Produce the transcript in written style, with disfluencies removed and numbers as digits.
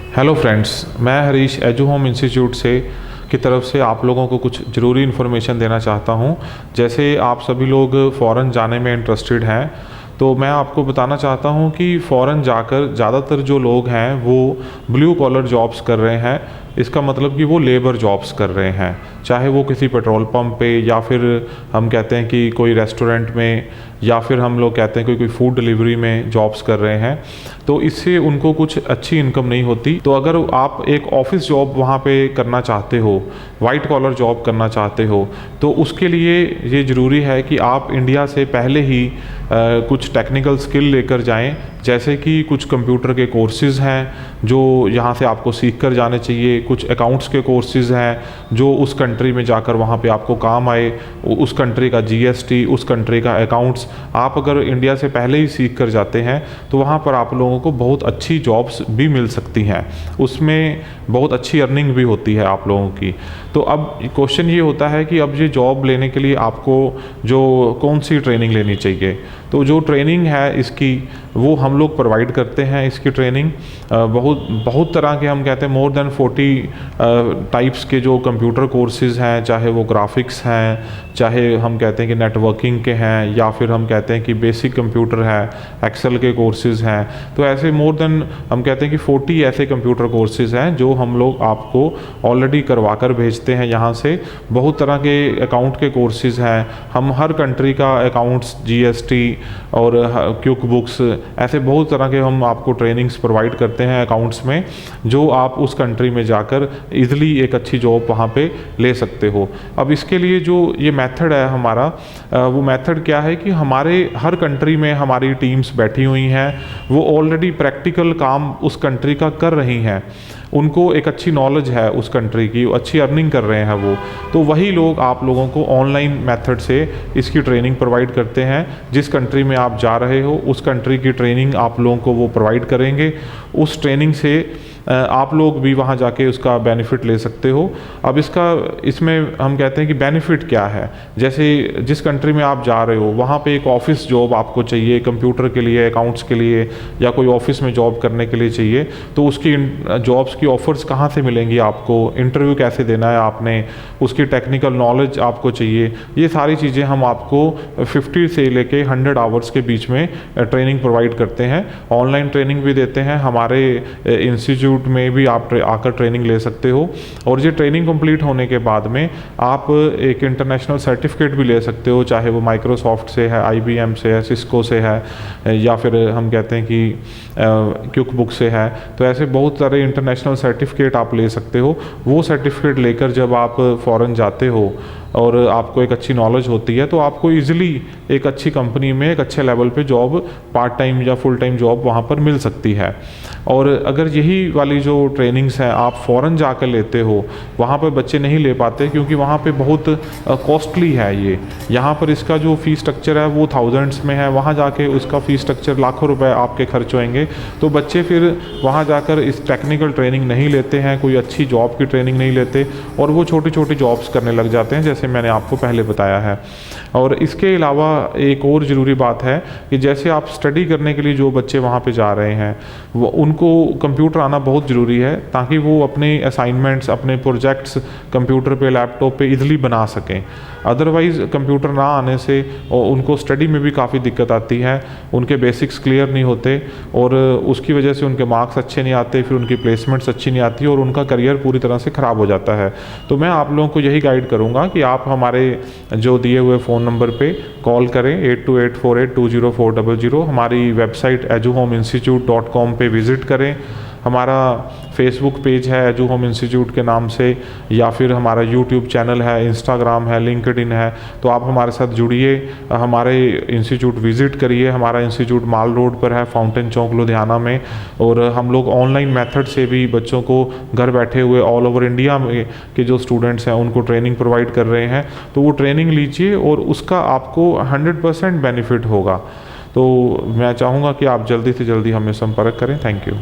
Hello friends, मैं Harish edu home institute से की तरफ से आप लोगों को कुछ ज़रूरी इन्फॉर्मेशन देना चाहता हूं। जैसे आप सभी लोग फ़ॉरेन जाने में इंटरेस्टेड हैं, तो मैं आपको बताना चाहता हूं कि फ़ॉरेन जाकर ज़्यादातर जो लोग हैं वो ब्लू कॉलर जॉब्स कर रहे हैं। इसका मतलब कि वो लेबर जॉब्स कर रहे हैं, चाहे वो किसी पेट्रोल पंप पे या फिर हम कहते हैं कि कोई रेस्टोरेंट में, या फिर हम लोग कहते हैं कि कोई फूड डिलीवरी में जॉब्स कर रहे हैं। तो इससे उनको कुछ अच्छी इनकम नहीं होती। तो अगर आप एक ऑफिस जॉब वहाँ पे करना चाहते हो, वाइट कॉलर जॉब करना चाहते हो, तो उसके लिए ये ज़रूरी है कि आप इंडिया से पहले ही कुछ टेक्निकल स्किल लेकर जाएं। जैसे कि कुछ कंप्यूटर के कोर्सेज़ हैं जो यहाँ से आपको सीख कर जाने चाहिए, कुछ अकाउंट्स के कोर्सेज़ हैं जो उस कंट्री में जाकर वहाँ पे आपको काम आए, उस कंट्री का जीएसटी, उस कंट्री का अकाउंट्स आप अगर इंडिया से पहले ही सीख कर जाते हैं तो वहाँ पर आप लोगों को बहुत अच्छी जॉब्स भी मिल सकती हैं, उसमें बहुत अच्छी अर्निंग भी होती है आप लोगों की। तो अब क्वेश्चन ये होता है कि अब ये जॉब लेने के लिए आपको जो कौन सी ट्रेनिंग लेनी चाहिए। तो जो ट्रेनिंग है इसकी वो हम लोग प्रोवाइड करते हैं। इसकी ट्रेनिंग बहुत तरह के, हम कहते हैं मोर देन 40 टाइप्स के जो कंप्यूटर कोर्सेज़ हैं, चाहे वो ग्राफिक्स हैं, चाहे हम कहते हैं कि नेटवर्किंग के हैं, या फिर हम कहते हैं कि बेसिक कंप्यूटर है, एक्सेल के कोर्सेज़ हैं। तो ऐसे मोर देन हम कहते हैं कि 40 ऐसे कंप्यूटर कोर्सेज़ हैं जो हम लोग आपको ऑलरेडी करवा कर भेजते हैं यहाँ से। बहुत तरह के अकाउंट के कोर्सेज़ हैं, हम हर कंट्री का अकाउंट्स, जीएसटी और क्विक बुक्स, ऐसे बहुत तरह के हम आपको ट्रेनिंग्स प्रोवाइड करते हैं अकाउंट्स में, जो आप उस कंट्री में जाकर इजीली एक अच्छी जॉब वहाँ पे ले सकते हो। अब इसके लिए जो ये मेथड है हमारा, वो मेथड क्या है कि हमारे हर कंट्री में हमारी टीम्स बैठी हुई हैं, वो ऑलरेडी प्रैक्टिकल काम उस कंट्री का कर रही हैं, उनको एक अच्छी नॉलेज है उस कंट्री की, अच्छी अर्निंग कर रहे हैं वो। तो वही लोग आप लोगों को ऑनलाइन मेथड से इसकी ट्रेनिंग प्रोवाइड करते हैं। जिस कंट्री में आप जा रहे हो उस कंट्री की ट्रेनिंग आप लोगों को वो प्रोवाइड करेंगे। उस ट्रेनिंग से आप लोग भी वहाँ जाके उसका बेनिफिट ले सकते हो। अब इसमें हम कहते हैं कि बेनिफिट क्या है। जैसे जिस कंट्री में आप जा रहे हो वहाँ पे एक ऑफिस जॉब आपको चाहिए, कंप्यूटर के लिए, अकाउंट्स के लिए, या कोई ऑफिस में जॉब करने के लिए चाहिए, तो उसकी जॉब्स की ऑफ़र्स कहाँ से मिलेंगी आपको, इंटरव्यू कैसे देना है आपने, उसकी टेक्निकल नॉलेज आपको चाहिए। ये सारी चीज़ें हम आपको 50 से लेके 100 आवर्स के बीच में ट्रेनिंग प्रोवाइड करते हैं। ऑनलाइन ट्रेनिंग भी देते हैं, हमारे इंस्टीट्यूट में भी आप आकर ट्रेनिंग ले सकते हो। और ये ट्रेनिंग कंप्लीट होने के बाद में आप एक इंटरनेशनल सर्टिफिकेट भी ले सकते हो, चाहे वो माइक्रोसॉफ्ट से है, आईबीएम से है, सिस्को से है, या फिर हम कहते हैं कि क्विक बुक से है। तो ऐसे बहुत सारे इंटरनेशनल सर्टिफिकेट आप ले सकते हो। वो सर्टिफिकेट लेकर जब आप फ़ॉरेन जाते हो और आपको एक अच्छी नॉलेज होती है, तो आपको इजीली एक अच्छी कंपनी में एक अच्छे लेवल पे जॉब, पार्ट टाइम या फुल टाइम जॉब वहाँ पर मिल सकती है। और अगर यही वाली जो ट्रेनिंग्स हैं आप फ़ॉरेन जाकर लेते हो, वहाँ पर बच्चे नहीं ले पाते क्योंकि वहाँ पे बहुत कॉस्टली है ये। यहाँ पर इसका जो फ़ीस स्ट्रक्चर है वो थाउजेंड्स में है, वहाँ जाके उसका फ़ीस स्ट्रक्चर लाखों रुपए आपके खर्च होंगे। तो बच्चे फिर वहाँ जाकर इस टेक्निकल ट्रेनिंग नहीं लेते हैं, कोई अच्छी जॉब की ट्रेनिंग नहीं लेते, और वो छोटी छोटी जॉब्स करने लग जाते हैं, जैसे मैंने आपको पहले बताया है। और इसके अलावा एक और ज़रूरी बात है कि जैसे आप स्टडी करने के लिए जो बच्चे वहाँ पे जा रहे हैं, वो उनको कंप्यूटर आना बहुत ज़रूरी है, ताकि वो अपने असाइनमेंट्स, अपने प्रोजेक्ट्स कंप्यूटर पे, लैपटॉप पे इजीली बना सकें। अदरवाइज़ कंप्यूटर ना आने से उनको स्टडी में भी काफ़ी दिक्कत आती है, उनके बेसिक्स क्लियर नहीं होते, और उसकी वजह से उनके मार्क्स अच्छे नहीं आते, फिर उनकी प्लेसमेंट्स अच्छी नहीं आती, और उनका करियर पूरी तरह से ख़राब हो जाता है। तो मैं आप लोगों को यही गाइड करूँगा कि आप हमारे जो दिए हुए फ़ोन नंबर पे कॉल करें 8284820400, हमारी वेबसाइट eduhominstitute.com पे विज़िट करें, हमारा फेसबुक पेज है एजू होम इंस्टीट्यूट के नाम से, या फिर हमारा यूट्यूब चैनल है, इंस्टाग्राम है, लिंक्डइन है। तो आप हमारे साथ जुड़िए, हमारे इंस्टीट्यूट विज़िट करिए। हमारा इंस्टीट्यूट माल रोड पर है, फाउंटेन चौक लुधियाना में। और हम लोग ऑनलाइन मेथड से भी बच्चों को घर बैठे हुए ऑल ओवर इंडिया में के जो स्टूडेंट्स हैं उनको ट्रेनिंग प्रोवाइड कर रहे हैं। तो वो ट्रेनिंग लीजिए और उसका आपको 100% बेनिफिट होगा। तो मैं चाहूँगा कि आप जल्दी से जल्दी हमें संपर्क करें। Thank you.